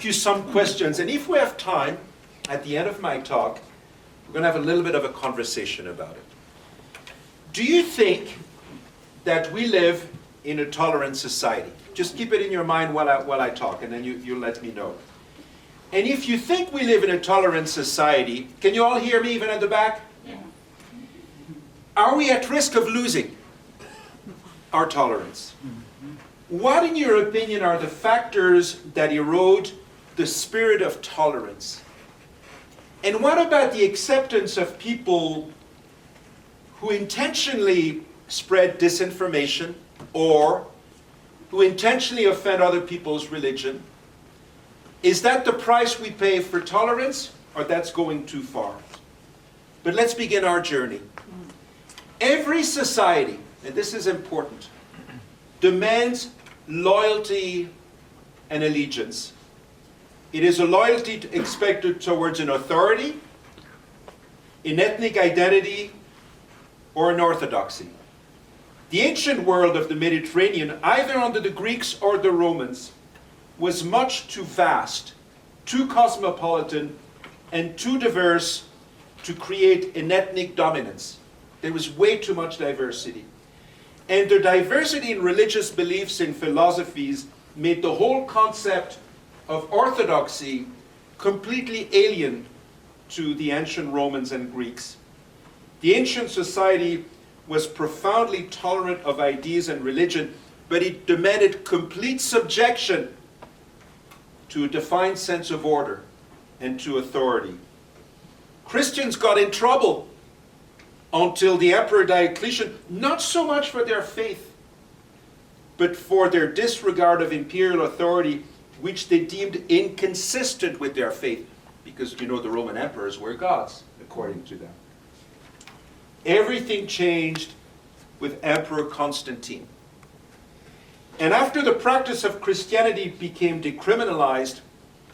you some questions, and if we have time, at the end of my talk, we're going to have a little bit of a conversation about it. Do you think that we live in a tolerant society? Just keep it in your mind while I talk, and then you'll let me know. And if you think we live in a tolerant society, can you all hear me even at the back? Yeah. Are we at risk of losing our tolerance? What, in your opinion, are the factors that erode the spirit of tolerance? And what about the acceptance of people who intentionally spread disinformation or who intentionally offend other people's religion? Is that the price we pay for tolerance, or that's going too far? But let's begin our journey. Every society, and this is important, demands loyalty and allegiance. It is a loyalty expected towards an authority, an ethnic identity, or an orthodoxy. The ancient world of the Mediterranean, either under the Greeks or the Romans, was much too vast, too cosmopolitan, and too diverse to create an ethnic dominance. There was way too much diversity. And the diversity in religious beliefs and philosophies made the whole concept of orthodoxy completely alien to the ancient Romans and Greeks. The ancient society was profoundly tolerant of ideas and religion, but it demanded complete subjection to a defined sense of order and to authority. Christians got in trouble until the Emperor Diocletian, not so much for their faith, but for their disregard of imperial authority, which they deemed inconsistent with their faith, because you know the Roman emperors were gods, according to them. Everything changed with Emperor Constantine. And after the practice of Christianity became decriminalized,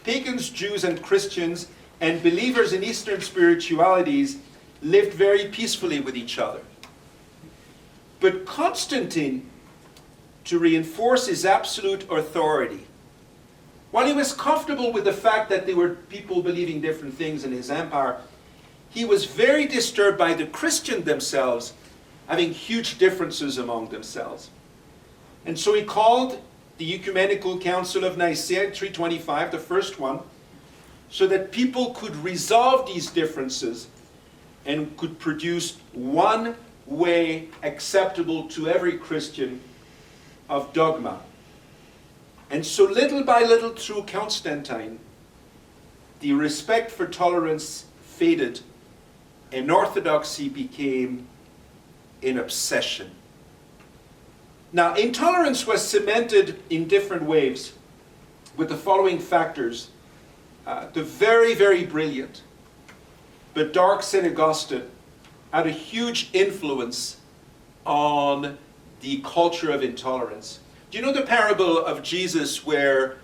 pagans, Jews, and Christians, and believers in Eastern spiritualities lived very peacefully with each other. But Constantine, to reinforce his absolute authority, while he was comfortable with the fact that there were people believing different things in his empire, he was very disturbed by the Christians themselves having huge differences among themselves. And so he called the Ecumenical Council of Nicaea in 325, the first one, so that people could resolve these differences and could produce one way acceptable to every Christian of dogma. And so little by little through Constantine, the respect for tolerance faded and orthodoxy became an obsession. Now, intolerance was cemented in different ways with the following factors. The very, very brilliant but dark St. Augustine had a huge influence on the culture of intolerance. Do you know the parable of Jesus where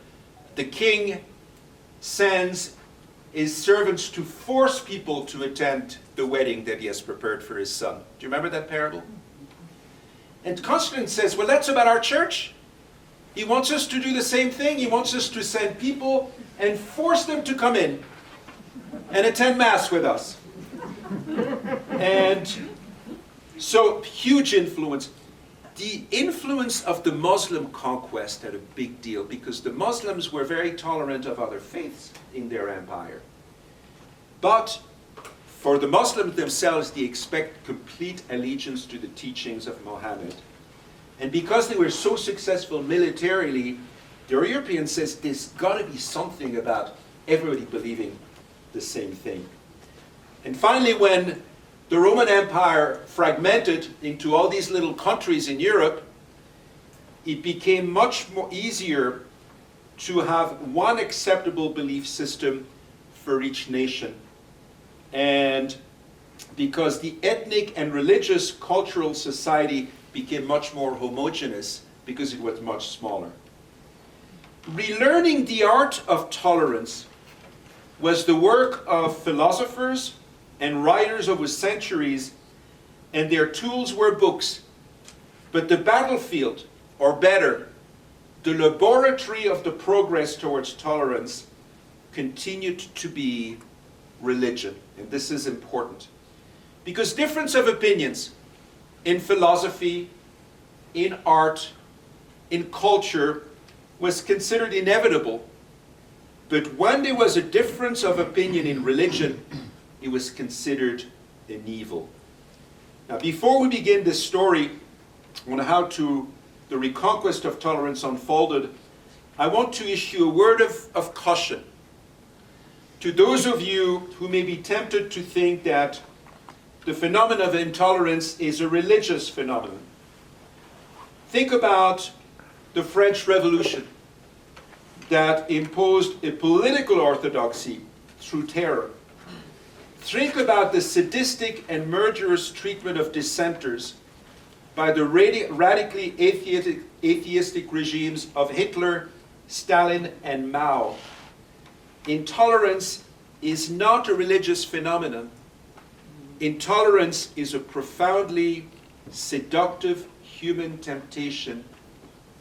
the king sends his servants to force people to attend the wedding that he has prepared for his son? Do you remember that parable? And Constantine says, well, that's about our church. He wants us to do the same thing. He wants us to send people and force them to come in and attend Mass with us. And so, huge influence. The influence of the Muslim conquest had a big deal because the Muslims were very tolerant of other faiths in their empire. But for the Muslims themselves, they expect complete allegiance to the teachings of Muhammad. And because they were so successful militarily, the European says there's got to be something about everybody believing the same thing. And finally, when the Roman Empire fragmented into all these little countries in Europe, it became much more easier to have one acceptable belief system for each nation. And because the ethnic and religious cultural society became much more homogeneous because it was much smaller. Relearning the art of tolerance was the work of philosophers and writers over centuries, and their tools were books. But the battlefield, or better, the laboratory of the progress towards tolerance, continued to be religion. And this is important. Because difference of opinions in philosophy, in art, in culture was considered inevitable. But when there was a difference of opinion in religion, it was considered an evil. Now, before we begin this story on how the reconquest of tolerance unfolded, I want to issue a word of caution to those of you who may be tempted to think that the phenomenon of intolerance is a religious phenomenon. Think about the French Revolution that imposed a political orthodoxy through terror. Think about the sadistic and murderous treatment of dissenters by the radically atheistic regimes of Hitler, Stalin, and Mao. Intolerance is not a religious phenomenon. Intolerance is a profoundly seductive human temptation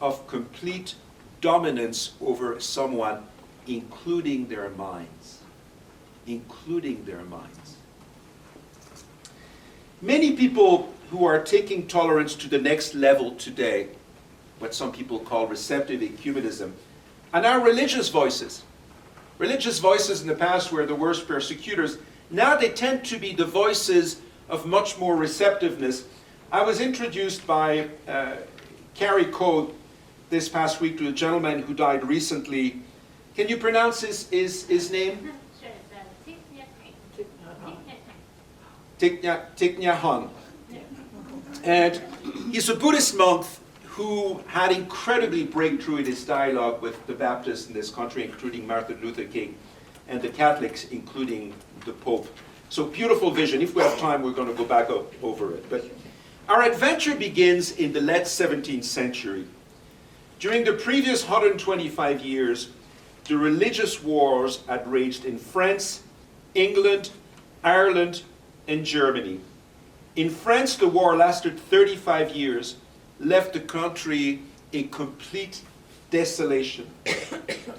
of complete dominance over someone, including their minds. Including their minds. Many people who are taking tolerance to the next level today, what some people call receptive ecumenism, are now religious voices. Religious voices in the past were the worst persecutors. Now they tend to be the voices of much more receptiveness. I was introduced by Carrie Cole this past week to a gentleman who died recently. Can you pronounce his name? Sure, it's Thich Nhat Hanh. And he's a Buddhist monk who had incredibly breakthrough in his dialogue with the Baptists in this country, including Martin Luther King, and the Catholics, including the Pope. So beautiful vision. If we have time, we're going to go back over it. But our adventure begins in the late 17th century. During the previous 125 years, the religious wars had raged in France, England, Ireland, and Germany. In France, the war lasted 35 years, left the country in complete desolation.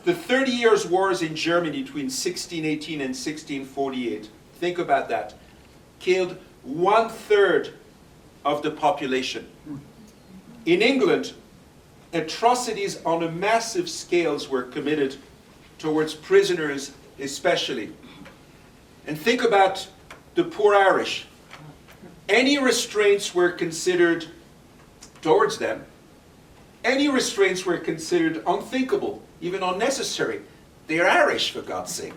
The 30 Years' Wars in Germany between 1618 and 1648, think about that, killed 1/3 of the population. In England, atrocities on a massive scale were committed towards prisoners especially. And think about the poor Irish. Any restraints were considered towards them, any restraints were considered unthinkable, even unnecessary. They're Irish, for God's sake.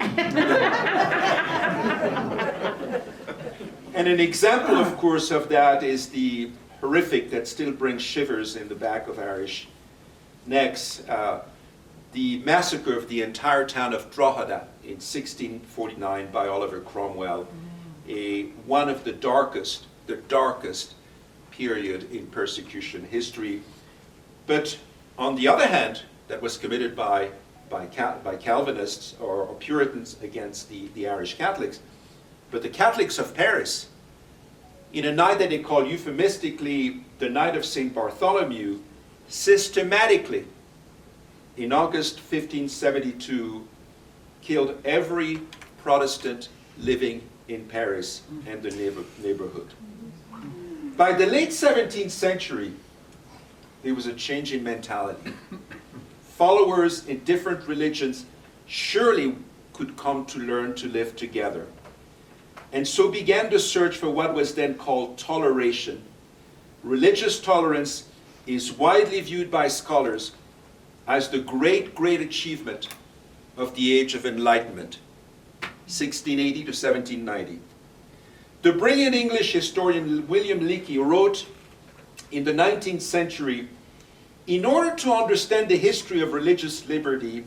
And an example, of course, of that is the horrific that still brings shivers in the back of Irish necks, the massacre of the entire town of Drogheda in 1649 by Oliver Cromwell, one of the darkest period in persecution history. But on the other hand, that was committed by Calvinists or Puritans against the Irish Catholics. But the Catholics of Paris, in a night that they call euphemistically the Night of St. Bartholomew, systematically, in August 1572, killed every Protestant living in Paris and the neighborhood. By the late 17th century, there was a change in mentality. Followers in different religions surely could come to learn to live together. And so began the search for what was then called toleration. Religious tolerance is widely viewed by scholars as the great achievement of the Age of Enlightenment, 1680 to 1790. The brilliant English historian William Leakey wrote in the 19th century, in order to understand the history of religious liberty,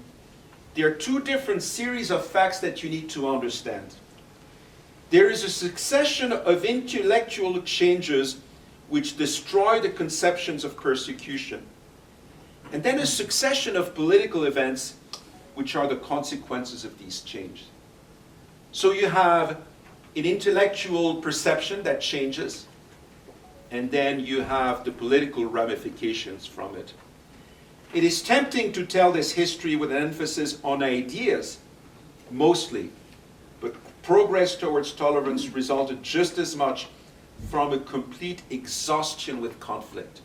there are two different series of facts that you need to understand. There is a succession of intellectual changes which destroy the conceptions of persecution, and then a succession of political events which are the consequences of these changes. So you have an intellectual perception that changes, and then you have the political ramifications from it. It is tempting to tell this history with an emphasis on ideas, mostly. But progress towards tolerance resulted just as much from a complete exhaustion with conflict.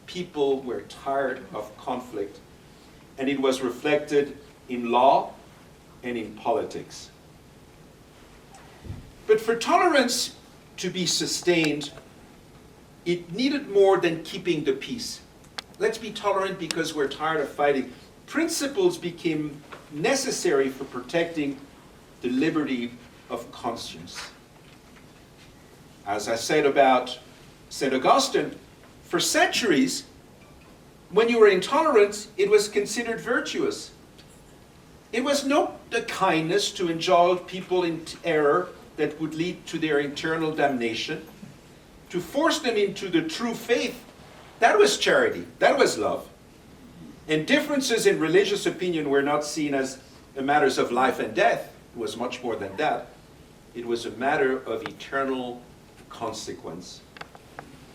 People were tired of conflict, and it was reflected in law and in politics. But for tolerance to be sustained, it needed more than keeping the peace. Let's be tolerant because we're tired of fighting. Principles became necessary for protecting the liberty of conscience. As I said about St. Augustine, for centuries, when you were intolerant, it was considered virtuous. It was not a kindness to indulge people in error that would lead to their eternal damnation. To force them into the true faith, that was charity, that was love. And differences in religious opinion were not seen as matters of life and death. It was much more than that. It was a matter of eternal consequence.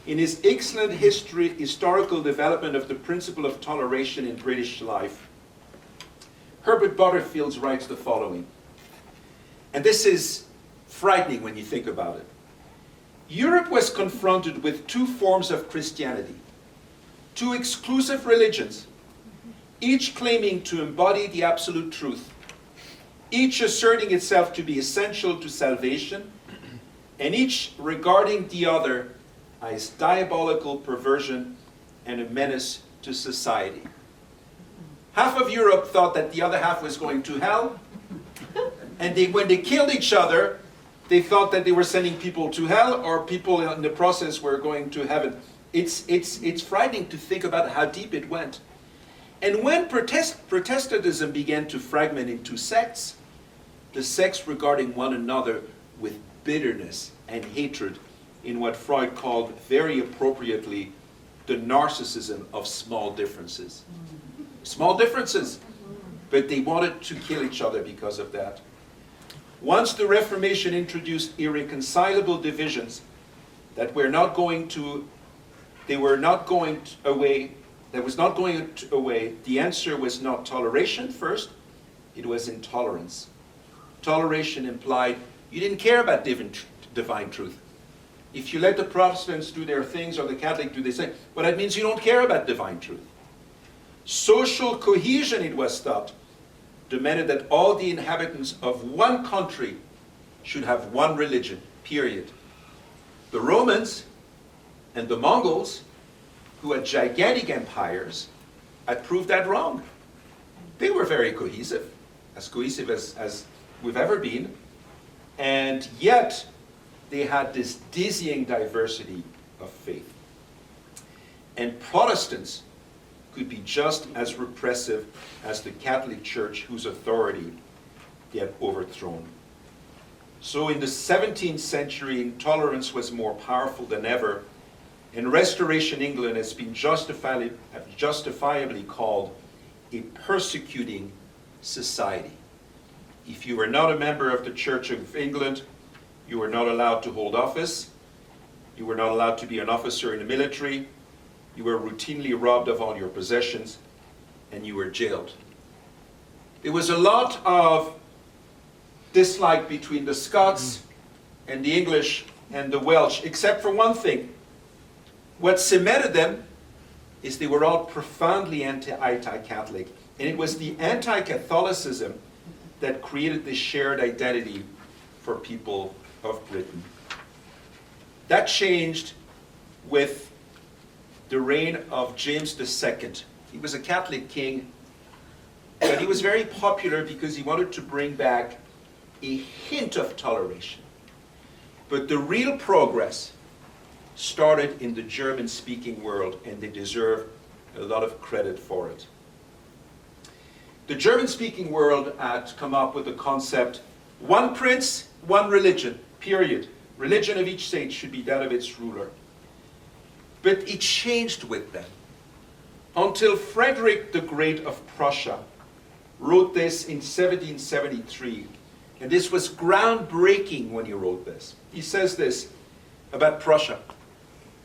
In his excellent historical development of the principle of toleration in British life, Herbert Butterfield writes the following, and this is frightening when you think about it. Europe was confronted with two forms of Christianity, two exclusive religions, each claiming to embody the absolute truth, each asserting itself to be essential to salvation, and each regarding the other as diabolical perversion and a menace to society. Half of Europe thought that the other half was going to hell, and when they killed each other, they thought that they were sending people to hell, or people in the process were going to heaven. It's frightening to think about how deep it went. And when Protestantism began to fragment into sects, the sects regarding one another with bitterness and hatred in what Freud called very appropriately the narcissism of small differences. Small differences, but they wanted to kill each other because of that. Once the Reformation introduced irreconcilable divisions that were not going away, the answer was not toleration first, it was intolerance. Toleration implied you didn't care about divine truth. If you let the Protestants do their things or the Catholic do their thing, well, that means you don't care about divine truth. Social cohesion, it was thought, demanded that all the inhabitants of one country should have one religion, period. The Romans and the Mongols, who had gigantic empires, had proved that wrong. They were very cohesive as we've ever been, and yet they had this dizzying diversity of faith. And Protestants could be just as repressive as the Catholic Church, whose authority they had overthrown. So in the 17th century, intolerance was more powerful than ever, and Restoration England has been justifiably called a persecuting society. If you were not a member of the Church of England, you were not allowed to hold office, you were not allowed to be an officer in the military, you were routinely robbed of all your possessions, and you were jailed. There was a lot of dislike between the Scots and the English and the Welsh, except for one thing. What cemented them is they were all profoundly anti-Catholic, and it was the anti-Catholicism that created this shared identity for people of Britain. That changed with the reign of James II. He was a Catholic king, but he was very popular because he wanted to bring back a hint of toleration. But the real progress started in the German-speaking world, and they deserve a lot of credit for it. The German-speaking world had come up with the concept, one prince, one religion, period. Religion of each state should be that of its ruler. But it changed with them, until Frederick the Great of Prussia wrote this in 1773. And this was groundbreaking when he wrote this. He says this about Prussia.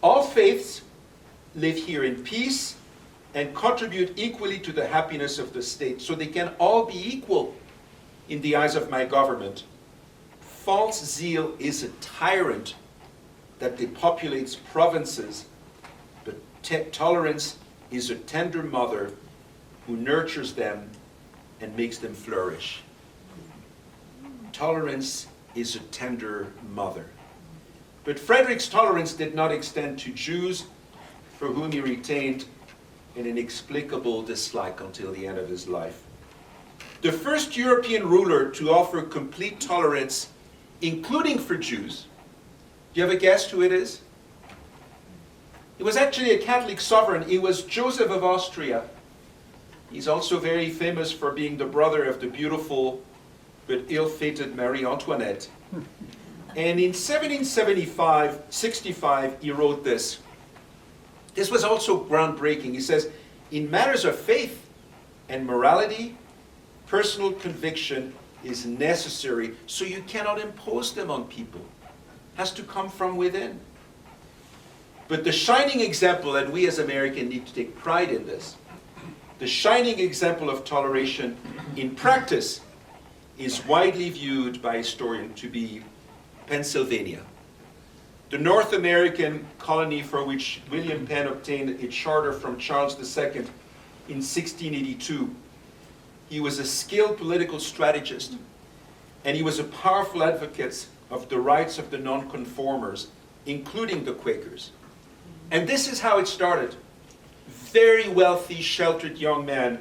All faiths live here in peace and contribute equally to the happiness of the state, so they can all be equal. in the eyes of my government. False zeal is a tyrant that depopulates provinces, but tolerance is a tender mother who nurtures them and makes them flourish. Tolerance is a tender mother. But Frederick's tolerance did not extend to Jews, for whom he retained an inexplicable dislike until the end of his life. The first European ruler to offer complete tolerance, including for Jews, do you have a guess who it is? It was actually a Catholic sovereign. It was Joseph of Austria. He's also very famous for being the brother of the beautiful but ill-fated Marie Antoinette. And in 1765, he wrote this. This was also groundbreaking. He says, in matters of faith and morality, personal conviction is necessary, so you cannot impose them on people. It has to come from within. But the shining example, and we as Americans need to take pride in this, the shining example of toleration in practice is widely viewed by historians to be Pennsylvania, the North American colony for which William Penn obtained a charter from Charles II in 1682. He was a skilled political strategist, and he was a powerful advocate of the rights of the nonconformers, including the Quakers. And this is how it started. Very wealthy, sheltered young man.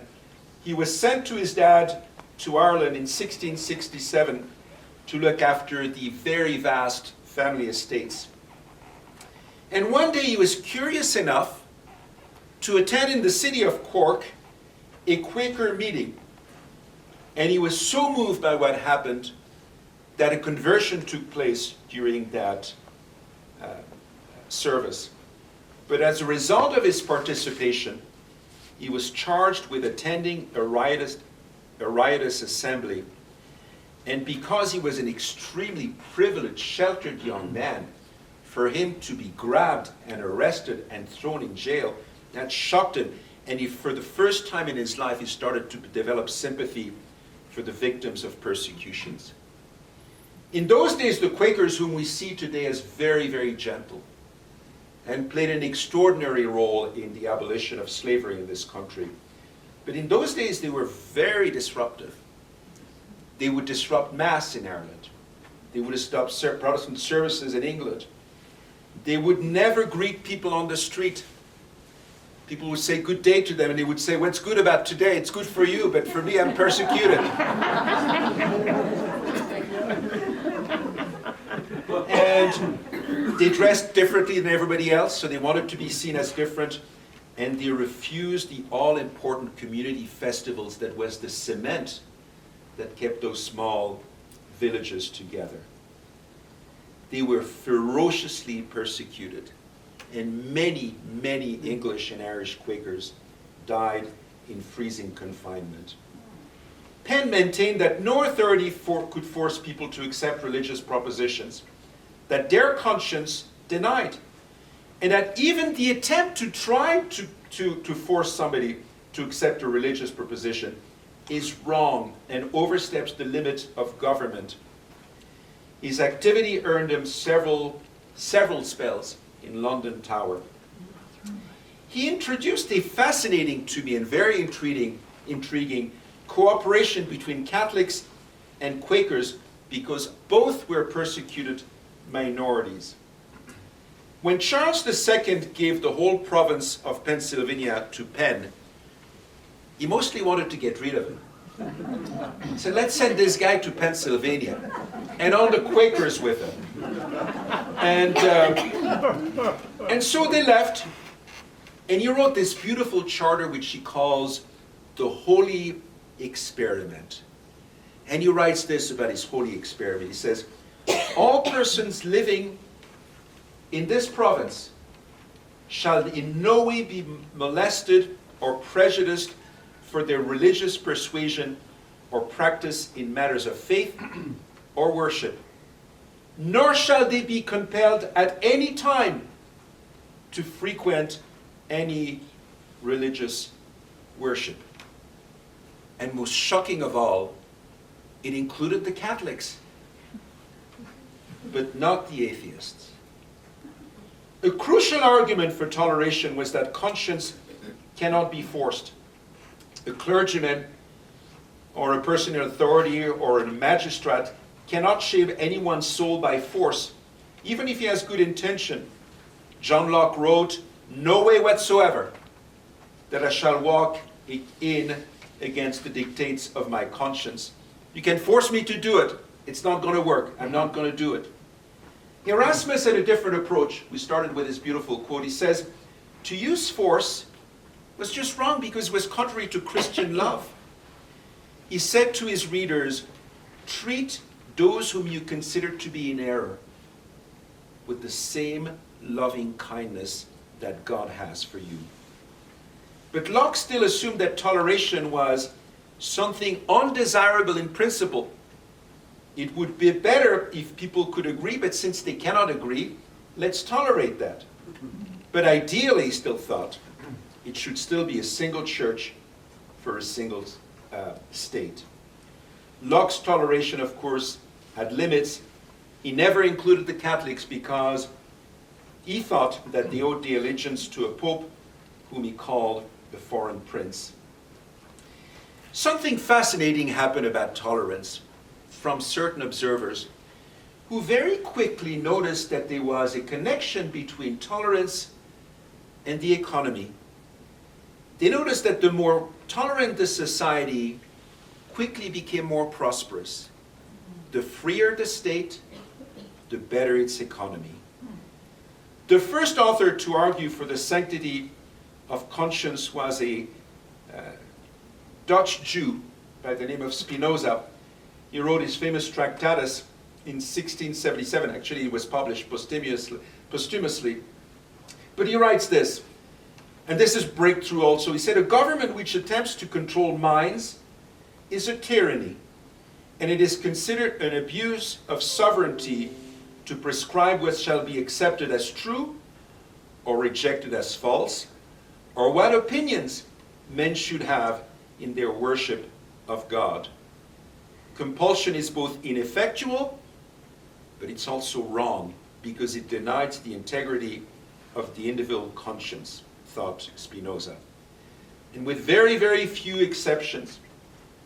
He was sent to his dad to Ireland in 1667 to look after the very vast family estates. And one day he was curious enough to attend in the city of Cork a Quaker meeting. And he was so moved by what happened that a conversion took place during that service. But as a result of his participation, he was charged with attending a riotous assembly. And because he was an extremely privileged, sheltered young man, for him to be grabbed and arrested and thrown in jail, that shocked him. And for the first time in his life, he started to develop sympathy for the victims of persecutions. In those days, the Quakers, whom we see today as very, very gentle, and played an extraordinary role in the abolition of slavery in this country. But in those days, they were very disruptive. They would disrupt Mass in Ireland. They would stop Protestant services in England. They would never greet people on the street. People would say good day to them, and they would say, what's good about today? It's good for you, but for me, I'm persecuted. And they dressed differently than everybody else, so they wanted to be seen as different, and they refused the all-important community festivals that was the cement that kept those small villages together. They were ferociously persecuted, and many, many English and Irish Quakers died in freezing confinement. Penn maintained that no authority could force people to accept religious propositions that their conscience denied, and that even the attempt to try to force somebody to accept a religious proposition is wrong and oversteps the limit of government. His activity earned him several spells in London Tower. He introduced a fascinating to me and very intriguing cooperation between Catholics and Quakers, because both were persecuted minorities. When Charles II gave the whole province of Pennsylvania to Penn, he mostly wanted to get rid of him. He said, let's send this guy to Pennsylvania, and all the Quakers with him. And so they left, and he wrote this beautiful charter which he calls the Holy Experiment. And he writes this about his holy experiment. He says, all persons living in this province shall in no way be molested or prejudiced for their religious persuasion or practice in matters of faith or worship, nor shall they be compelled at any time to frequent any religious worship. And most shocking of all, It included the Catholics, but not the atheists. A crucial argument for toleration was that conscience cannot be forced. A clergyman or a person in authority or a magistrate cannot shape anyone's soul by force, even if he has good intention. John Locke wrote, "No way whatsoever that I shall walk in against the dictates of my conscience. You can force me to do it. It's not going to work. I'm not going to do it." Erasmus had a different approach. We started with his beautiful quote. He says, "To use force was just wrong because it was contrary to Christian love." He said to his readers, "Treat those whom you consider to be in error with the same loving kindness that God has for you." But Locke still assumed that toleration was something undesirable in principle. It would be better if people could agree, but since they cannot agree, let's tolerate that. But ideally, he still thought, it should still be a single church for a single state. Locke's toleration, of course, had limits. He never included the Catholics because he thought that they owed the allegiance to a pope whom he called the foreign prince. Something fascinating happened about tolerance from certain observers who very quickly noticed that there was a connection between tolerance and the economy. They noticed that the more tolerant the society quickly became more prosperous. The freer the state, the better its economy. The first author to argue for the sanctity of conscience was a Dutch Jew by the name of Spinoza. He wrote his famous Tractatus in 1677. Actually, it was published posthumously. But he writes this, and this is breakthrough also. He said, "A government which attempts to control minds is a tyranny, and it is considered an abuse of sovereignty to prescribe what shall be accepted as true or rejected as false, or what opinions men should have in their worship of God. Compulsion is both ineffectual, but it's also wrong because it denies the integrity of the individual conscience," thought Spinoza. And with very, very few exceptions,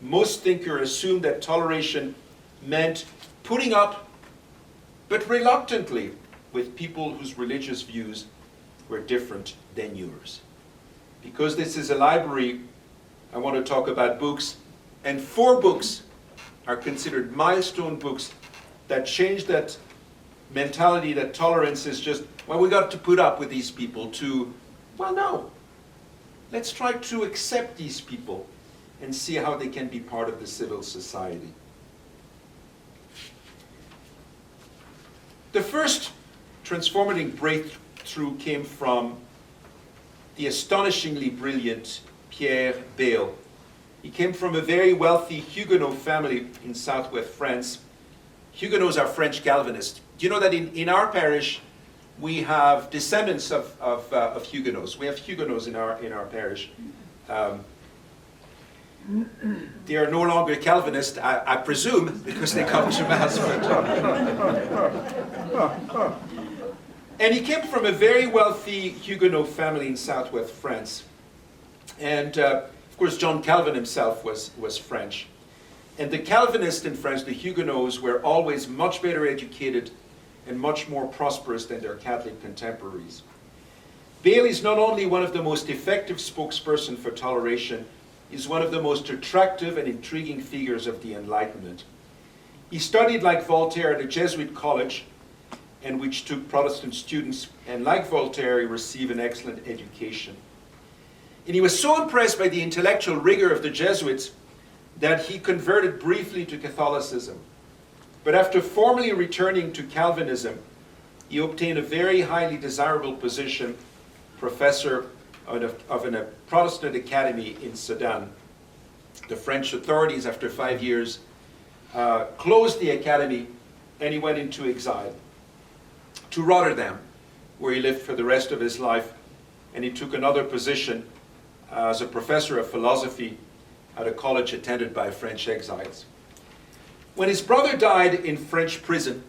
most thinkers assumed that toleration meant putting up, but reluctantly, with people whose religious views were different than yours. Because this is a library, I want to talk about books, and 4 books are considered milestone books that change that mentality that tolerance is just, well, we got to put up with these people, to, well, no. Let's try to accept these people and see how they can be part of the civil society. The first transformative breakthrough came from the astonishingly brilliant Pierre Bayle. He came from a very wealthy Huguenot family in southwest France. Huguenots are French Calvinists. Do you know that in our parish, we have descendants of Huguenots. We have Huguenots in our parish. They are no longer Calvinists, I presume, because they come to Mass. And he came from a very wealthy Huguenot family in southwest France. And of course, John Calvin himself was French. And the Calvinists in France, the Huguenots, were always much better educated and much more prosperous than their Catholic contemporaries. Bayle is not only one of the most effective spokespersons for toleration, he's one of the most attractive and intriguing figures of the Enlightenment. He studied like Voltaire at a Jesuit college, and which took Protestant students, and like Voltaire, he received an excellent education. And he was so impressed by the intellectual rigor of the Jesuits that he converted briefly to Catholicism. But after formally returning to Calvinism, he obtained a very highly desirable position, professor of a Protestant academy in Sedan. The French authorities, after 5 years, closed the academy, and he went into exile to Rotterdam, where he lived for the rest of his life, and he took another position as a professor of philosophy at a college attended by French exiles. When his brother died in French prison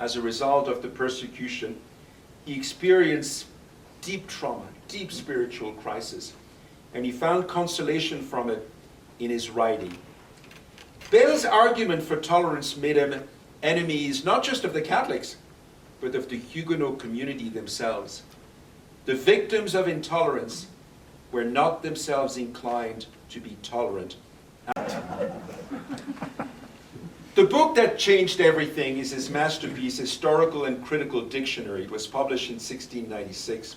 as a result of the persecution, he experienced deep trauma, deep spiritual crisis, and he found consolation from it in his writing. Bell's argument for tolerance made him enemies not just of the Catholics, but of the Huguenot community themselves. The victims of intolerance were not themselves inclined to be tolerant. The book that changed everything is his masterpiece, Historical and Critical Dictionary. It was published in 1696,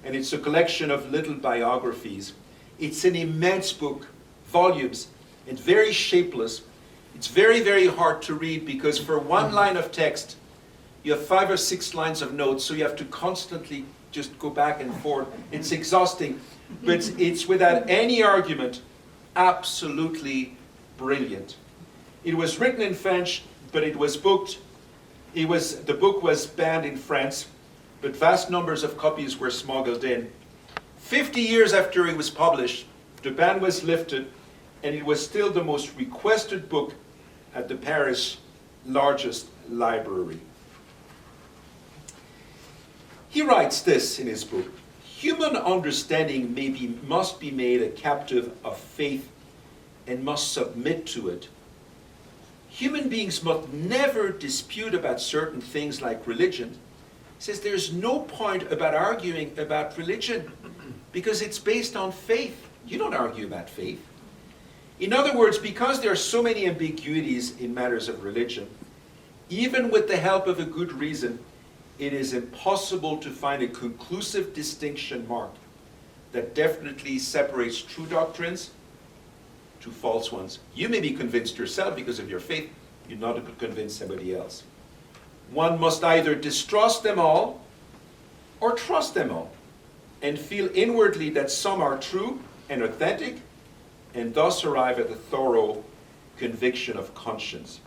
and it's a collection of little biographies. It's an immense book, volumes, and very shapeless. It's very, very hard to read because for one line of text, you have 5 or 6 lines of notes, so you have to constantly just go back and forth. It's exhausting, but it's without any argument, absolutely brilliant. It was written in French, but it was booked. The book was banned in France, but vast numbers of copies were smuggled in. 50 years after it was published, the ban was lifted, and it was still the most requested book at the Paris' largest library. He writes this in his book: human understanding must be made a captive of faith and must submit to it. Human beings must never dispute about certain things like religion. He says there's no point about arguing about religion because it's based on faith. You don't argue about faith. In other words, because there are so many ambiguities in matters of religion, even with the help of a good reason, it is impossible to find a conclusive distinction mark that definitely separates true doctrines to false ones. You may be convinced yourself because of your faith. You're not able to convince somebody else. One must either distrust them all or trust them all and feel inwardly that some are true and authentic and thus arrive at a thorough conviction of conscience.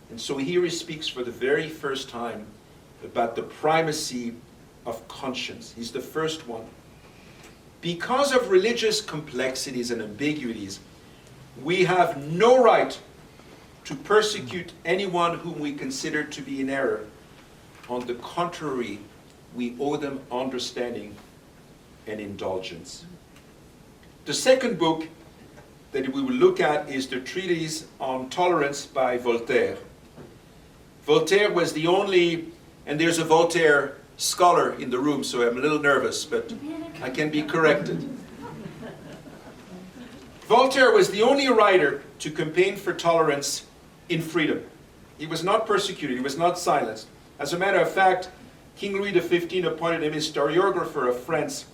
And so here he speaks for the very first time about the primacy of conscience. He's the first one. Because of religious complexities and ambiguities, we have no right to persecute anyone whom we consider to be in error. On the contrary, we owe them understanding and indulgence. The second book that we will look at is the Treatise on Tolerance by Voltaire. Voltaire was the only, and there's a Voltaire scholar in the room, so I'm a little nervous, but I can be corrected. Voltaire was the only writer to campaign for tolerance in freedom. He was not persecuted, he was not silenced. As a matter of fact, King Louis XV appointed him historiographer of France.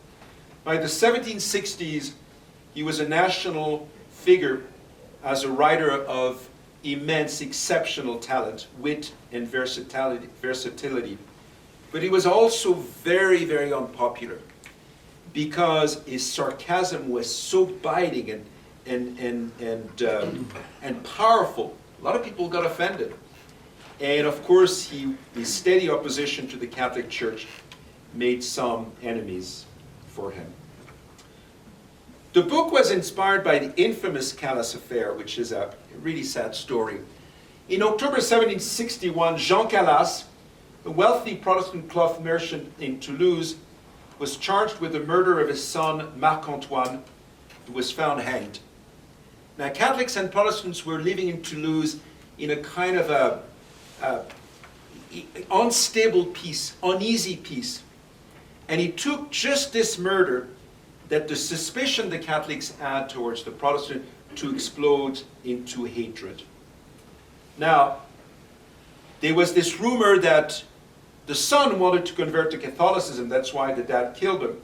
By the 1760s, he was a national figure as a writer of immense, exceptional talent, wit, and versatility. But he was also very, very unpopular because his sarcasm was so biting and powerful. A lot of people got offended. And of course, his steady opposition to the Catholic Church made some enemies for him. The book was inspired by the infamous Calas affair, which is a really sad story. In October 1761, Jean Calas, a wealthy Protestant cloth merchant in Toulouse, was charged with the murder of his son, Marc-Antoine, who was found hanged. Now, Catholics and Protestants were living in Toulouse in a kind of unstable peace, uneasy peace. And he took just this murder, that the suspicion the Catholics had towards the Protestant, to explode into hatred. Now, there was this rumor that the son wanted to convert to Catholicism, that's why the dad killed him.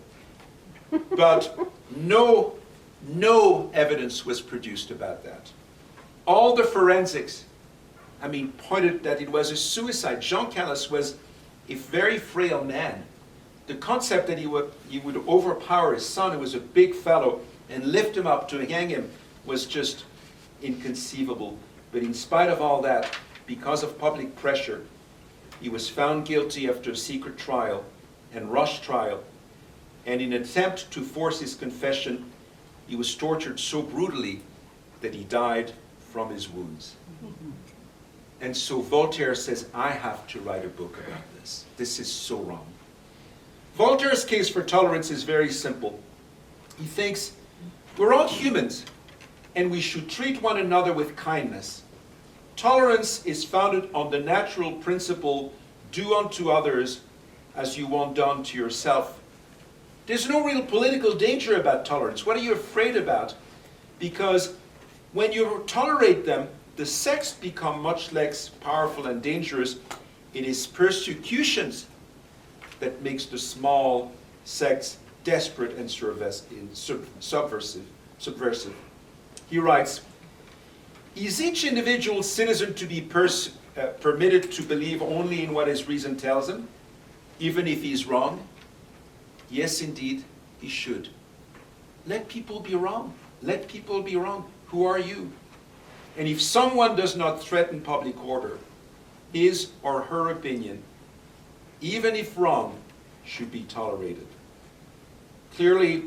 But no evidence was produced about that. All the forensics, pointed that it was a suicide. Jean Calas was a very frail man. The concept that he would overpower his son, who was a big fellow, and lift him up to hang him was just inconceivable. But in spite of all that, because of public pressure, he was found guilty after a secret trial and rushed trial. And in an attempt to force his confession, he was tortured so brutally that he died from his wounds. And so Voltaire says, I have to write a book about this. This is so wrong. Voltaire's case for tolerance is very simple. He thinks we're all humans and we should treat one another with kindness. Tolerance is founded on the natural principle, do unto others as you want done to yourself. There's no real political danger about tolerance. What are you afraid about? Because when you tolerate them, the sects become much less powerful and dangerous. It is persecutions that makes the small sects desperate and subversive. He writes, is each individual citizen to be permitted to believe only in what his reason tells him, even if he's wrong? Yes, indeed, he should. Let people be wrong. Let people be wrong. Who are you? And if someone does not threaten public order, his or her opinion, even if wrong, should be tolerated. Clearly,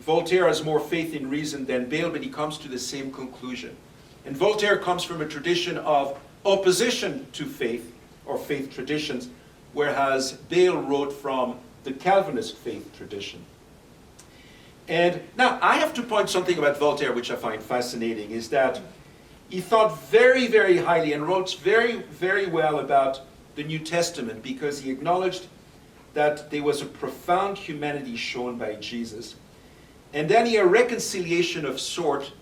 Voltaire has more faith in reason than Bayle, but he comes to the same conclusion. And Voltaire comes from a tradition of opposition to faith, or faith traditions, whereas Bayle wrote from the Calvinist faith tradition. And now, I have to point something about Voltaire which I find fascinating, is that he thought very, very highly and wrote very, very well about the New Testament because he acknowledged that there was a profound humanity shown by Jesus. And then he had a reconciliation of sort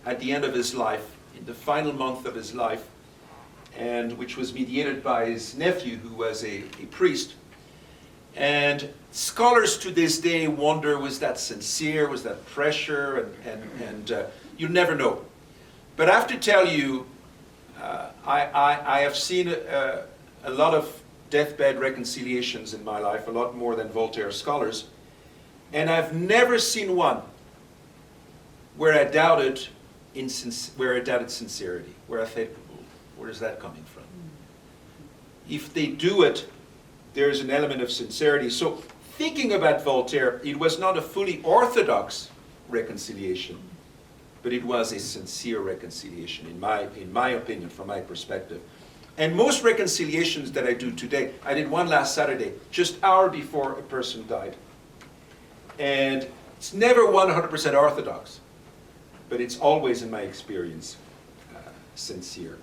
at the end of his life, in the final month of his life, and which was mediated by his nephew, who was a priest. And scholars to this day wonder, was that sincere? Was that pressure? And you never know. But I have to tell you, I have seen a lot of deathbed reconciliations in my life, a lot more than Voltaire scholars. And I've never seen one where I doubted sincerity, where I thought, where is that coming from? If they do it, there's an element of sincerity. So thinking about Voltaire, it was not a fully orthodox reconciliation, but it was a sincere reconciliation, in my opinion, from my perspective. And most reconciliations that I do today, I did one last Saturday, just an hour before a person died. And it's never 100% orthodox, but it's always, in my experience, sincere.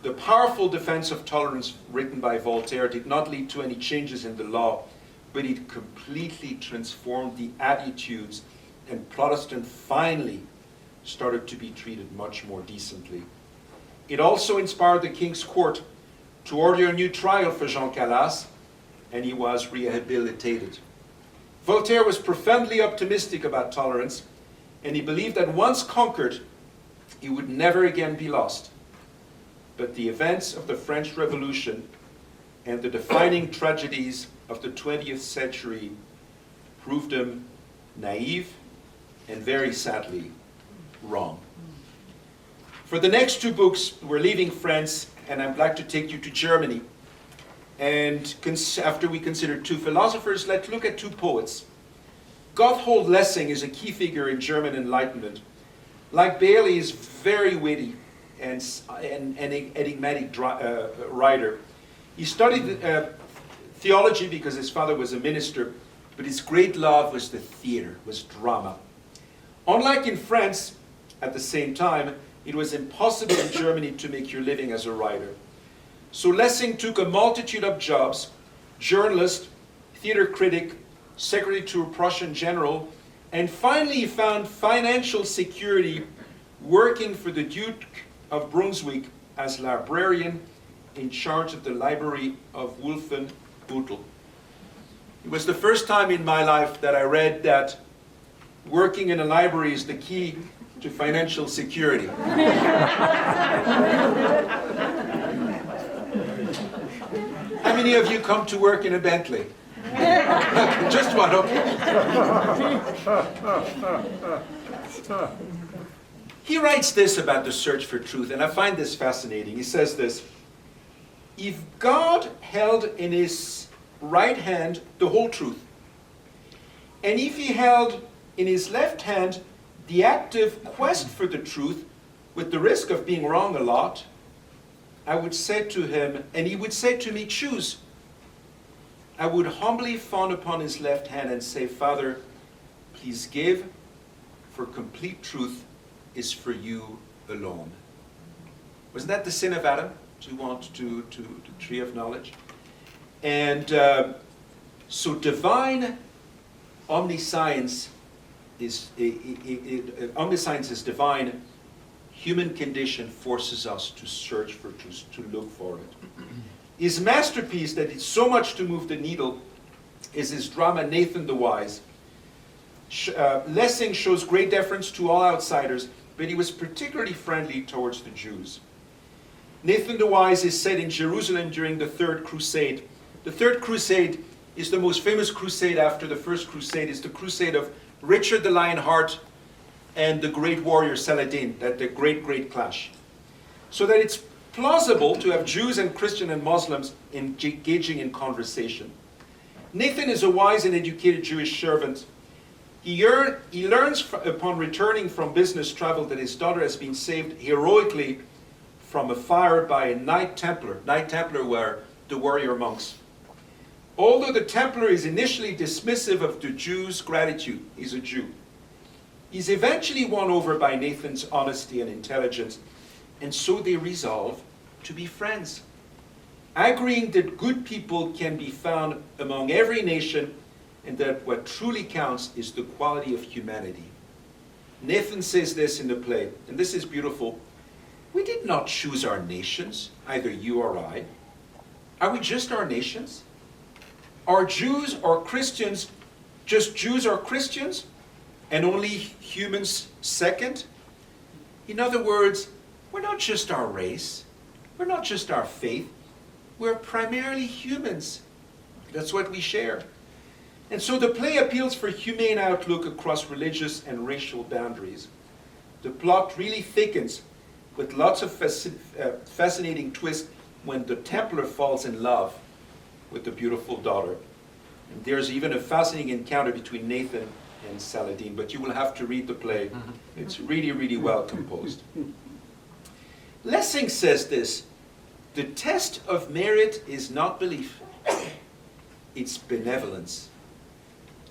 The powerful defense of tolerance written by Voltaire did not lead to any changes in the law, but it completely transformed the attitudes, and Protestants finally started to be treated much more decently. It also inspired the King's Court to order a new trial for Jean Calas, and he was rehabilitated. Voltaire was profoundly optimistic about tolerance, and he believed that once conquered, it would never again be lost. But the events of the French Revolution and the defining tragedies of the 20th century proved him naive and, very sadly, wrong. For the next two books, we're leaving France, and I'd like to take you to Germany. And after we consider two philosophers, let's look at two poets. Gotthold Lessing is a key figure in German Enlightenment. Like Bayle, he is very witty and enigmatic writer. He studied theology because his father was a minister, but his great love was the theater, was drama. Unlike in France, at the same time, it was impossible in Germany to make your living as a writer. So Lessing took a multitude of jobs: journalist, theater critic, secretary to a Prussian general, and finally he found financial security working for the Duke of Brunswick as librarian in charge of the library of Wolfenbüttel. It was the first time in my life that I read that working in a library is the key to financial security. How many of you come to work in a Bentley? Just one, okay. He writes this about the search for truth, and I find this fascinating. He says this: if God held in his right hand the whole truth, and if he held in his left hand the active quest for the truth, with the risk of being wrong a lot, I would say to him, and he would say to me, choose. I would humbly fawn upon his left hand and say, Father, please give, for complete truth is for you alone. Wasn't that the sin of Adam, to want to the tree of knowledge? And so divine omniscience is omniscience is divine. Human condition forces us to search for truth, to look for it. His masterpiece that did so much to move the needle is his drama Nathan the Wise. Lessing shows great deference to all outsiders, but he was particularly friendly towards the Jews. Nathan the Wise is set in Jerusalem during the Third Crusade. The Third Crusade is the most famous crusade after the First Crusade. It's the crusade of Richard the Lionheart and the great warrior Saladin, that the great clash. So that it's plausible to have Jews and Christians and Muslims engaging in conversation. Nathan is a wise and educated Jewish servant. He learns upon returning from business travel that his daughter has been saved heroically from a fire by a Knight Templar. Knight Templar were the warrior monks. Although the Templar is initially dismissive of the Jew's gratitude, he's a Jew, he's eventually won over by Nathan's honesty and intelligence, and so they resolve to be friends, agreeing that good people can be found among every nation and that what truly counts is the quality of humanity. Nathan says this in the play, and this is beautiful. We did not choose our nations, either you or I. Are we just our nations? Are Jews or Christians just Jews or Christians, and only humans second? In other words, we're not just our race. We're not just our faith. We're primarily humans. That's what we share. And so the play appeals for humane outlook across religious and racial boundaries. The plot really thickens with lots of fascinating twists when the Templar falls in love with the beautiful daughter. And there's even a fascinating encounter between Nathan and Saladin, but you will have to read the play. It's really, really well composed. Lessing says this: the test of merit is not belief, it's benevolence.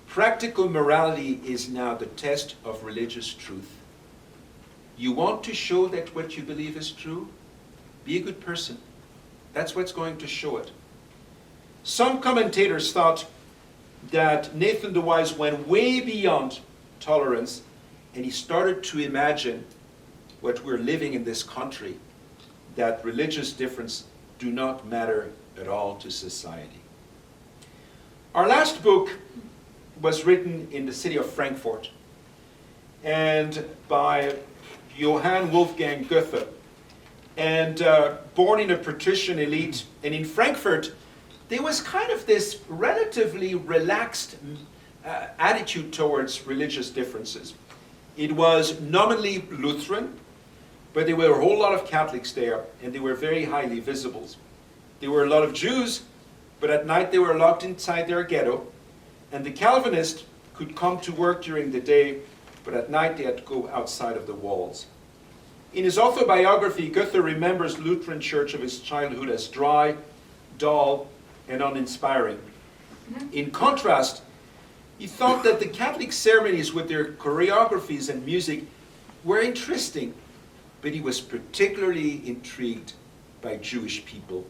Practical morality is now the test of religious truth. You want to show that what you believe is true? Be a good person. That's what's going to show it. Some commentators thought that Nathan the Wise went way beyond tolerance, and he started to imagine what we're living in this country, that religious differences do not matter at all to society. Our last book was written in the city of Frankfurt, and by Johann Wolfgang Goethe, and born in a patrician elite. And in Frankfurt, there was kind of this relatively relaxed attitude towards religious differences. It was nominally Lutheran, but there were a whole lot of Catholics there, and they were very highly visible. There were a lot of Jews, but at night they were locked inside their ghetto, and the Calvinists could come to work during the day, but at night they had to go outside of the walls. In his autobiography, Goethe remembers Lutheran church of his childhood as dry, dull, and uninspiring. In contrast, he thought that the Catholic ceremonies with their choreographies and music were interesting, but he was particularly intrigued by Jewish people.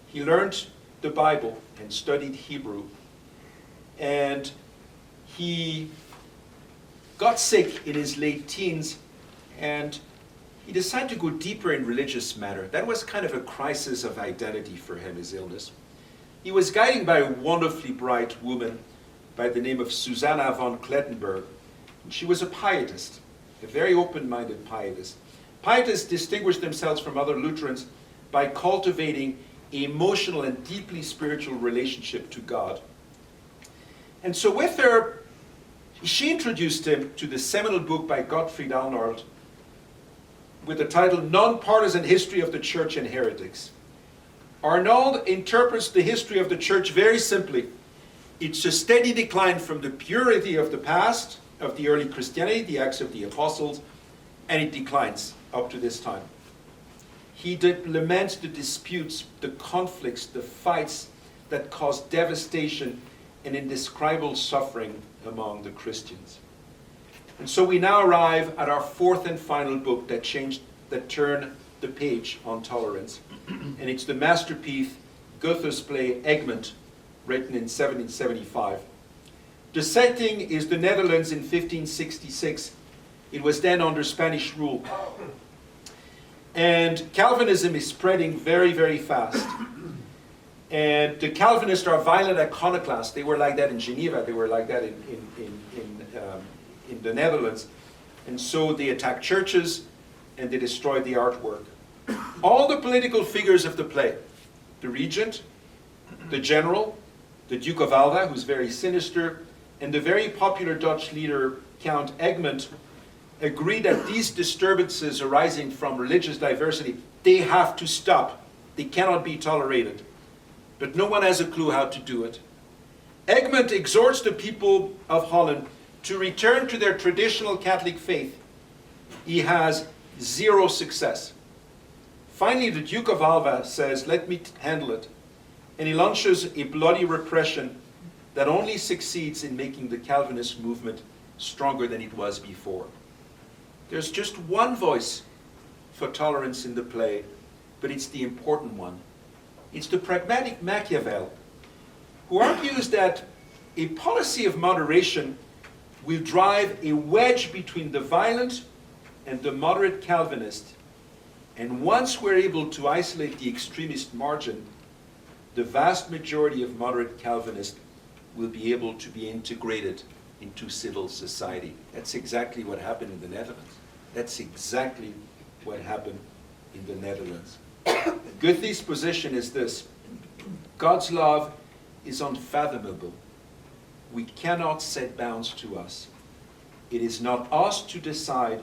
He learned the Bible and studied Hebrew, and he got sick in his late teens, and he decided to go deeper in religious matter. That was kind of a crisis of identity for him, his illness. He was guided by a wonderfully bright woman by the name of Susanna von Klettenberg. And she was a pietist, a very open-minded pietist. Pietists distinguished themselves from other Lutherans by cultivating an emotional and deeply spiritual relationship to God. And so with her, she introduced him to the seminal book by Gottfried Arnold with the title Non-Partisan History of the Church and Heretics. Arnold interprets the history of the church very simply. It's a steady decline from the purity of the past, of the early Christianity, the Acts of the Apostles, and it declines. up to this time. He laments the disputes, the conflicts, the fights that caused devastation and indescribable suffering among the Christians. And so we now arrive at our fourth and final book that turned the page on tolerance. And it's the masterpiece Goethe's play Egmont, written in 1775. The setting is the Netherlands in 1566. It was then under Spanish rule. And Calvinism is spreading very, very fast. And the Calvinists are violent iconoclasts. They were like that in Geneva. They were like that in the Netherlands. And so they attacked churches and they destroyed the artwork. All the political figures of the play, the regent, the general, the Duke of Alva, who's very sinister, and the very popular Dutch leader, Count Egmont, agree that these disturbances arising from religious diversity, they have to stop. They cannot be tolerated. But no one has a clue how to do it. Egmont exhorts the people of Holland to return to their traditional Catholic faith. He has zero success. Finally, the Duke of Alva says, let me handle it. And he launches a bloody repression that only succeeds in making the Calvinist movement stronger than it was before. There's just one voice for tolerance in the play, but it's the important one. It's the pragmatic Machiavel, who argues that a policy of moderation will drive a wedge between the violent and the moderate Calvinist. And once we're able to isolate the extremist margin, the vast majority of moderate Calvinists will be able to be integrated into civil society. That's exactly what happened in the Netherlands. That's exactly what happened in the Netherlands. Goethe's position is this: God's love is unfathomable. We cannot set bounds to us. It is not us to decide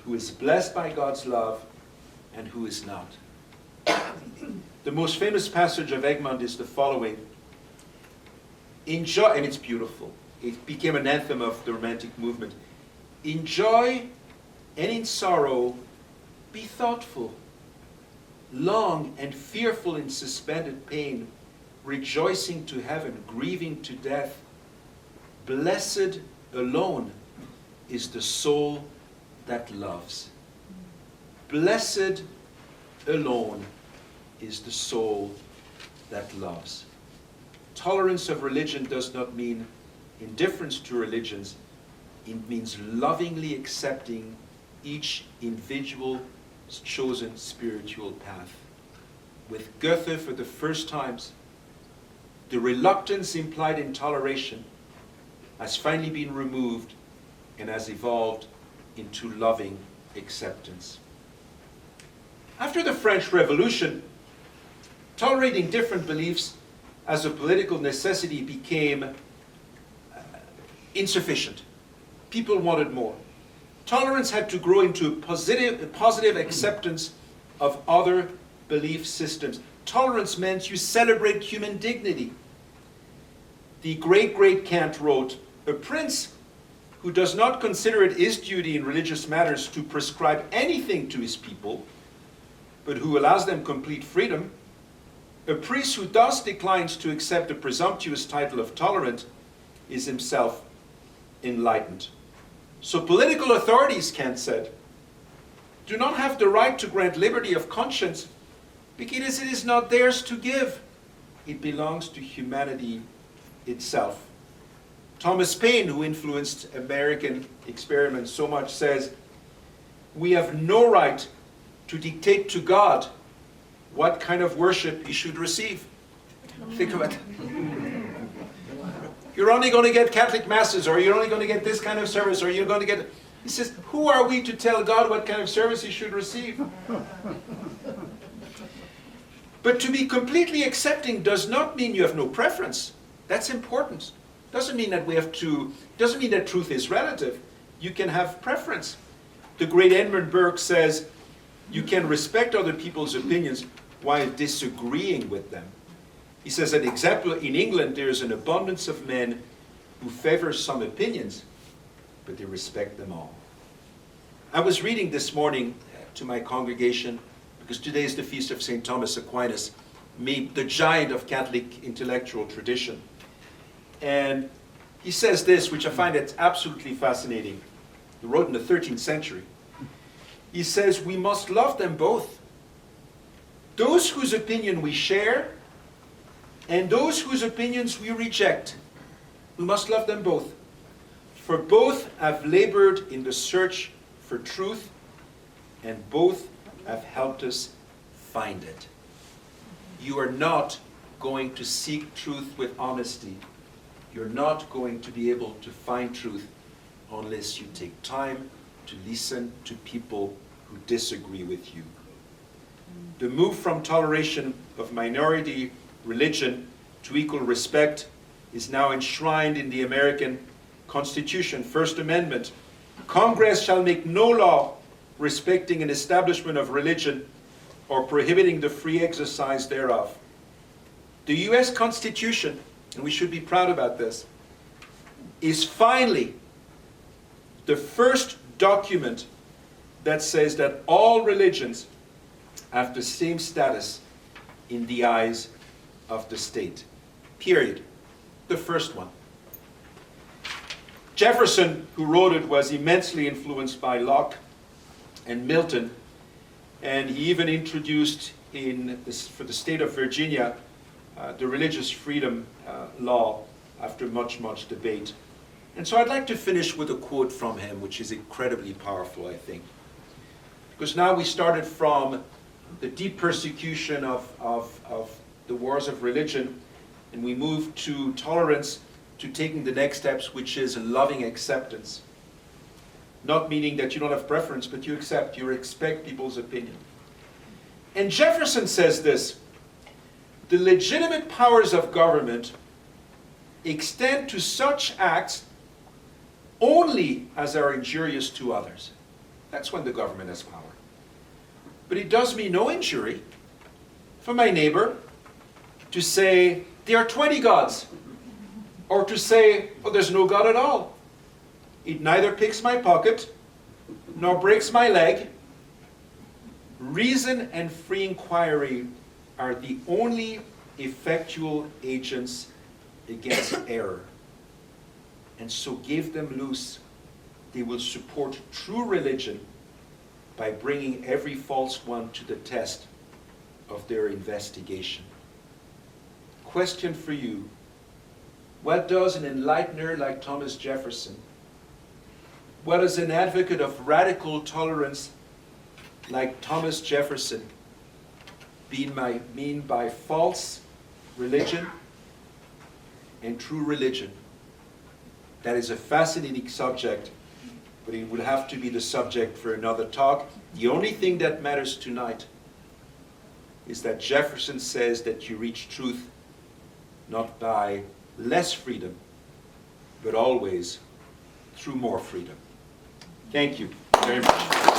who is blessed by God's love and who is not. The most famous passage of Egmont is the following. In joy, and it's beautiful. It became an anthem of the Romantic movement. In joy and in sorrow, be thoughtful. Long and fearful in suspended pain, rejoicing to heaven, grieving to death. Blessed alone is the soul that loves. Blessed alone is the soul that loves. Tolerance of religion does not mean indifference to religions. It means lovingly accepting each individual's chosen spiritual path. With Goethe, for the first time, the reluctance implied in toleration has finally been removed and has evolved into loving acceptance. After the French Revolution, tolerating different beliefs as a political necessity became insufficient. People wanted more. Tolerance had to grow into a positive acceptance of other belief systems. Tolerance meant you celebrate human dignity. The great Kant wrote, "A prince who does not consider it his duty in religious matters to prescribe anything to his people, but who allows them complete freedom, a priest who thus declines to accept the presumptuous title of tolerant, is himself enlightened." So political authorities, Kant said, do not have the right to grant liberty of conscience because it is not theirs to give. It belongs to humanity itself. Thomas Paine, who influenced American experiments so much, says, "We have no right to dictate to God what kind of worship he should receive." Think about it. You're only going to get Catholic masses, or you're only going to get this kind of service, or you're going to get... He says, who are we to tell God what kind of service he should receive? But to be completely accepting does not mean you have no preference. That's important. Doesn't mean that doesn't mean that truth is relative. You can have preference. The great Edmund Burke says, you can respect other people's opinions while disagreeing with them. He says that example, in England there is an abundance of men who favor some opinions, but they respect them all. I was reading this morning to my congregation, because today is the feast of St. Thomas Aquinas, the giant of Catholic intellectual tradition. And he says this, which I find it absolutely fascinating. He wrote in the 13th century. He says, we must love them both. Those whose opinion we share and those whose opinions we reject. We must love them both. For both have labored in the search for truth, and both have helped us find it. You are not going to seek truth with honesty. You're not going to be able to find truth unless you take time to listen to people who disagree with you. The move from toleration of minority religion to equal respect is now enshrined in the American Constitution, First Amendment. Congress shall make no law respecting an establishment of religion or prohibiting the free exercise thereof. The U.S. Constitution, and we should be proud about this, is finally the first document that says that all religions have the same status in the eyes of the state. Period. The first one. Jefferson, who wrote it, was immensely influenced by Locke and Milton, and he even introduced for the state of Virginia the religious freedom law after much debate. And so I'd like to finish with a quote from him, which is incredibly powerful, I think. Because now we started from the deep persecution of the wars of religion, and we moved to tolerance, to taking the next steps, which is loving acceptance. Not meaning that you don't have preference, but you respect people's opinion. And Jefferson says this: the legitimate powers of government extend to such acts only as are injurious to others. That's when the government has power. But it does me no injury for my neighbor to say there are 20 gods, or to say, oh, there's no God at all. It neither picks my pocket nor breaks my leg. Reason and free inquiry are the only effectual agents against error. And so give them loose. They will support true religion by bringing every false one to the test of their investigation. Question for you: what does an enlightener like Thomas Jefferson, what does an advocate of radical tolerance like Thomas Jefferson mean by false religion and true religion? That is a fascinating subject, but it would have to be the subject for another talk. The only thing that matters tonight is that Jefferson says that you reach truth not by less freedom, but always through more freedom. Thank you very much.